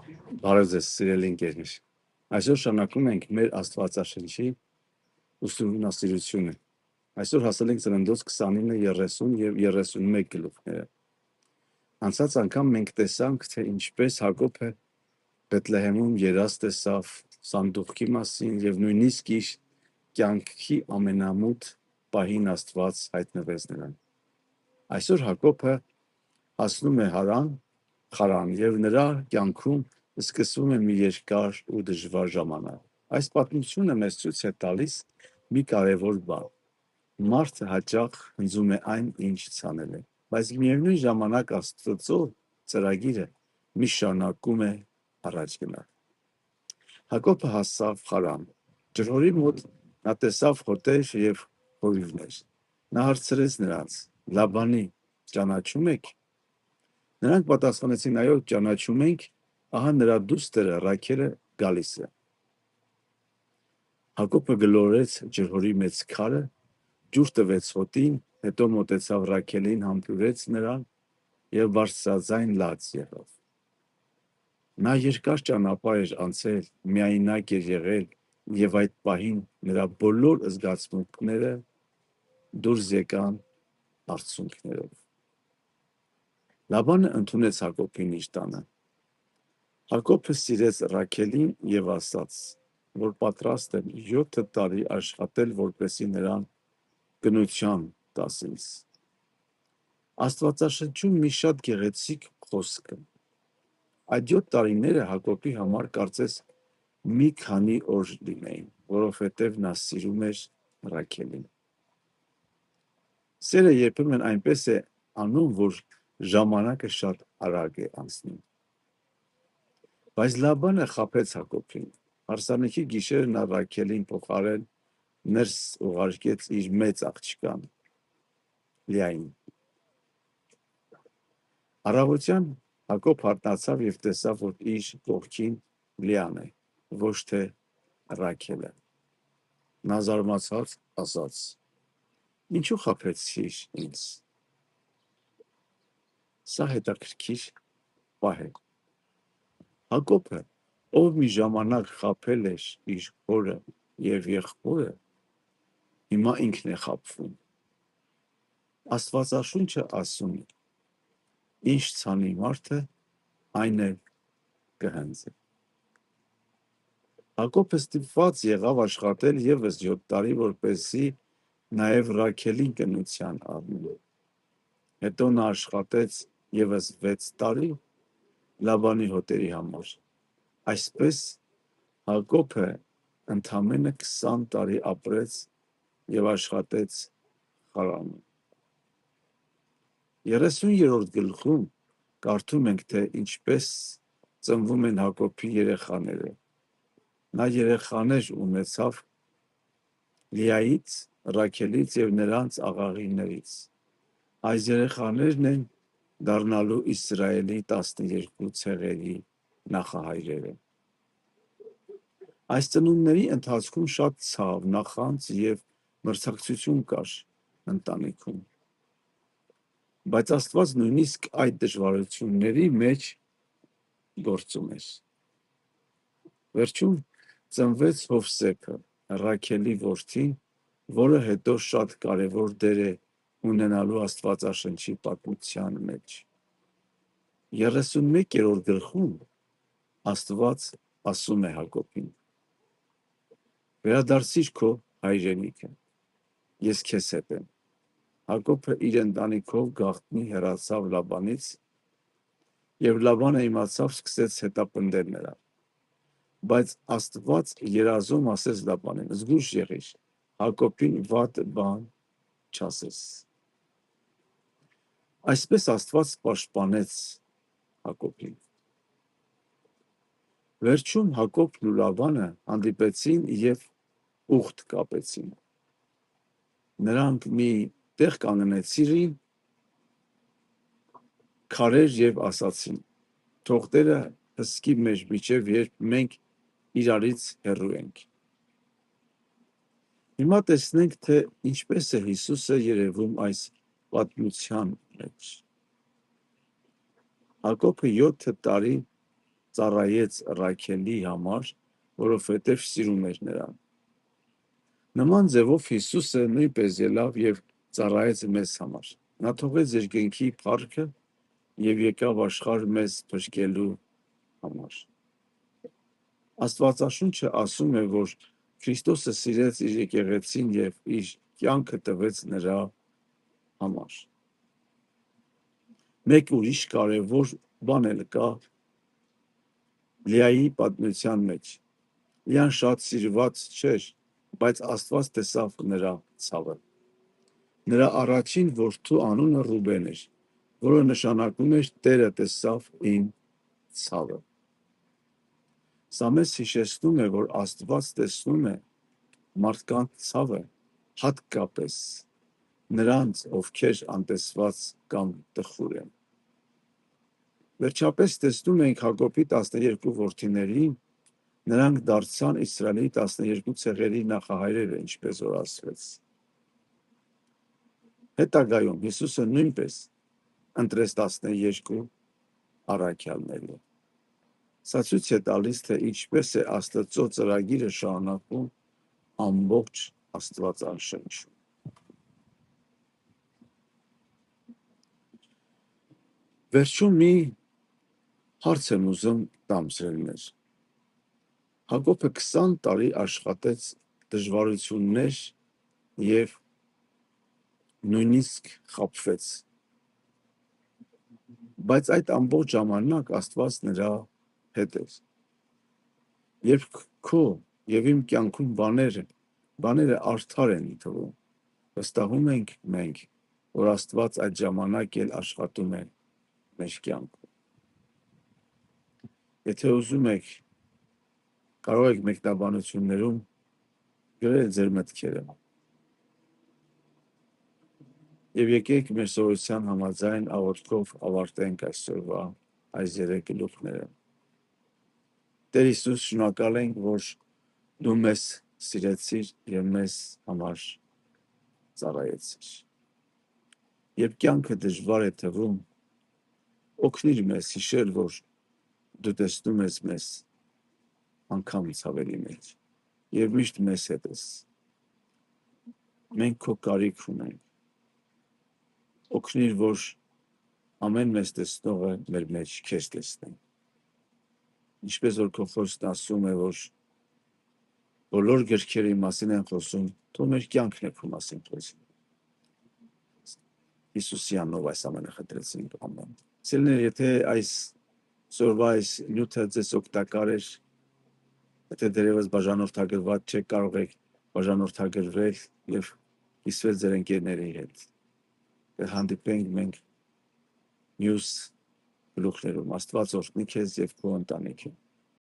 Բարև ձեզ, սիրելի ընկերներ։ Այսօր շարունակում ենք մեր Աստվածաշնչի ուսումնասիրությունը։ Այսօր հասել ենք Ծննդոց 29, 30 եւ 31 գլուխները։ Անցած անգամ մենք տեսանք, թե ինչպես Հակոբը Բեթլեհեմում երազ տեսավ սանդուղքի մասին եւ նույնիսկ իր կյանքի ամենամութ պահին Աստված հայտնվեց նրան։ Այսօր Հակոբը հասնում է Խարան եւ նրա կյանքում սկսվում է մի երկար ու դժվար ժամանակ։ Այս պատմությունը մեզ ցույց է տալիս մի կարևոր բան. մարդը հաճախ հնձում է այն, ինչ ցանել է, բայց միևնույն ժամանակ Աստծո ծրագիրը մի շարունակում է առաջ գնալ։ Հակոբը հասավ Խարան։ Ջրհորի մոտ նա տեսավ հոտեր եւ հովիվներ։ Նա հարցրեց նրանց. Լաբանի ճանաչում եք։ Նրանք պատասխանեցին. այո, ճանաչում ենք, ահա նրա դուստերը Ռաքելը գալիս է։ Հակոբը գլորեց ջրհորի մեծ քարը, ջուր տվեց հոտին, հետո մոտեցավ Ռաքելին, համբուրեց նրան եւ բարձրաձայն լաց եղավ։ Նա երկար ճանապարհ էր անցել, միայնակ էր եղել եւ այդ պահին նրա բոլոր զգացմունքները դուրս եկան արցունքներով։ Լաբանը ընդունեց Հակոբին իր տանը։ Հակոբը սիրեց Ռաքելին եւ ասաց, որ պատրաստ է 7 տարի աշխատել, որպեսզի նրան գնության տաս ինձ։ Աստվածաշնչում մի շատ գեղեցիկ խոսք կա։ Այդ 7 տարիները Հակոբի համար կարծես մի քանի օր լինեին, որովհետև նա սիրում էր Ռաքելին։ Սերը երբեմն այնպես է անում, որ ժամանակը շատ արագ է անցնում։ Բայց Լաբանը խաբեց Հակոբին։ Հարսանիքի գիշերը նա Ռաքելին փոխարեն ներս ուղարկեց իր մեծ աղջկան Լիային։ Առավոտյան Հակոբ հարթնացավ եւ տեսավ, որ իր կողքին Լիան է, ոչ թե Ռաքելը։ Նա զարմացած ասաց. Ինչու խաբեցիր ինձ։ Սա հետաքրքիր պահ է։ Հակոբը, ով մի ժամանակ խաբել էր իր հորը եւ եղբորը, հիմա ինքն է խաբվում։ Աստվածաշունչը ասում է. ինչ ցանի մարդը, այն էլ կհանձի։ Հակոբը ստիպված եղավ աշխատել եւս 7 տարի, որպեսզի նաեւ Ռաքելին կնության առնի։ Հետո նա աշխատեց եւս 6 տարի Լաբանի հոտերի համար։ Այսպես Հակոբը ընդամենը 20 տարի ապրեց եւ աշխատեց Խարանում։ 30-րդ գլխում կարդում ենք, թե ինչպես ծնվում են Հակոբի երեխաները։ Նա երեխաներ ունեցավ Լիայից, Ռաքելից եւ նրանց աղաղիներից։ Այս երեխաներն են դառնալու Իսրայելի 12 ցեղերի նախահայրերը։ Այս ծնունդների ընթացքում շատ ցավ, նախանձ եւ մրցակցություն կար ընտանիքում։ Բայց Աստված նույնիսկ այդ դժվարությունների մեջ գործում էր։ Վերջում ծնվեց Հովսեփը, Ռաքելի որդին, որը հետո շատ կարևոր դեր է ունենալու Աստվածաշնչի պատմության մեջ։ 31-րդ գլխում Աստված ասում է Հակոբին. Վերադարձիր քո հայրենիքը, ես քեզ հետ եմ։ Հակոբը իր ընտանիքով գաղտնի հեռացավ Լաբանից, եւ Լաբանը իմացավ, սկսեց հետապնդել նրան։ Բայց Աստված երազում ասեց Լաբանին. զգույշ եղիր, Հակոբին վատ բան չասես։ Այսպես Աստված պաշտպանեց Հակոբին։ Վերջում Հակոբն ու Լաբանը հանդիպեցին եւ ուխտ կապեցին։ Նրանք մի տեղ կանգնեցին քարեր եւ ասացին. թող Տերը հսկի մեր միջև, երբ մենք իրարից հեռու ենք։ Հիմա տեսնենք, թե ինչպես է Հիսուսը երևում այս պատմության մեջ։ Հակոբը 7 տարի ծառայեց Ռաքելի համար, որովհետև սիրում էր նրան։ Նման ձևով Հիսուսը նույնպես ելավ եւ ծառայեց մեզ համար։ Նա թողեց երկնքի փառքը եւ եկավ աշխարհ մեզ բժշկելու համար։ Աստվածաշունչը ասում է, որ Քրիստոսը սիրեց իր եկեղեցին եւ իր կյանքը տվեց նրա համար։ Մեկ ուրիշ կարևոր բան էլ կա Լիայի պատմության մեջ։ Լիան շատ սիրված չէր, բայց Աստված տեսավ նրա ցավը։ Նրա առաջին որդու անունը Ռուբեն էր, որը նշանակում էր Տերը տեսավ իմ ցավը։ Սա մեզ հիշեցնում է, որ Աստված տեսնում է մարդկանց ցավը, հատկապես նրանց, ովքեր անտեսված կամ տխուր են։ Վերջապես տեսնում ենք Հակոբի 12 որդիներին, նրանք դարձան Իսրայելի 12 ցեղերի նախահայրերը, ինչպես որ ասվեց։ Հետագայում Հիսուսը նույնպես ընտրեց 12 առաքյալները։ Սա ցույց է տալիս, թե ինչպես է Աստծո ծրագիրը շարունակվում ամբողջ Աստվածաշնչում։ Վերջում մի հարց եմ ուզում տամսրել մեզ։ Հակոբը 20 տարի աշխատեց դժվարություններ եւ նույնիսկ խաբվեց։ Բայց այդ ամբողջ ժամանակ Աստված նրա հետ էր։ Երբ քո եւ իմ կյանքում բաները արդար են թվում, վստահում ենք մենք, որ Աստված այդ ժամանակ էլ աշխատում է մեր կյանքում։ Եթե ուզում եք, կարող եք մեկնաբանություններում գրել ձեր մտքերը։ Եվ եկեք մեր սովորության համաձայն աղոթքով ավարտենք այսօրվա այս 3 գլուխները։ Տեր Հիսուս, շնորհակալ ենք, որ դու մեզ սիրեցիր եւ մեզ համար ծառայեցիր։ Երբ կյանքը դժվար է թվում, օգնիր մեզ հիշել, որ դու տեսնում ես մեզ անգամ ցավերի մեջ եւ միշտ մեզ հետ ես։ Մենք քո կարիք ունենք։ Օգնիր, որ ամեն մեզ տեսնողը մեր մեջ քեզ տեսնի։ Ինչպես որ քո խոսքն ասում է, որ բոլոր գրքերի մասին են խոսում, թող մեր կյանքն է քո մասին խոսում։ Հիսուսի անունով այս ամենը խնդրեցինք, ամեն։ Սիրելիներ, եթե այս սորվա այս նյութը ձեզ օգտակար էր, եթե դերևս բաժանորդագրված չեք, կարող եք բաժանորդագրվել եւ կիսվել ձեր ընկերների հետ։ Հանդիպենք մենք մյուս գլուխներում։ Աստված օրհնի քեզ եւ քո ընտանիքին։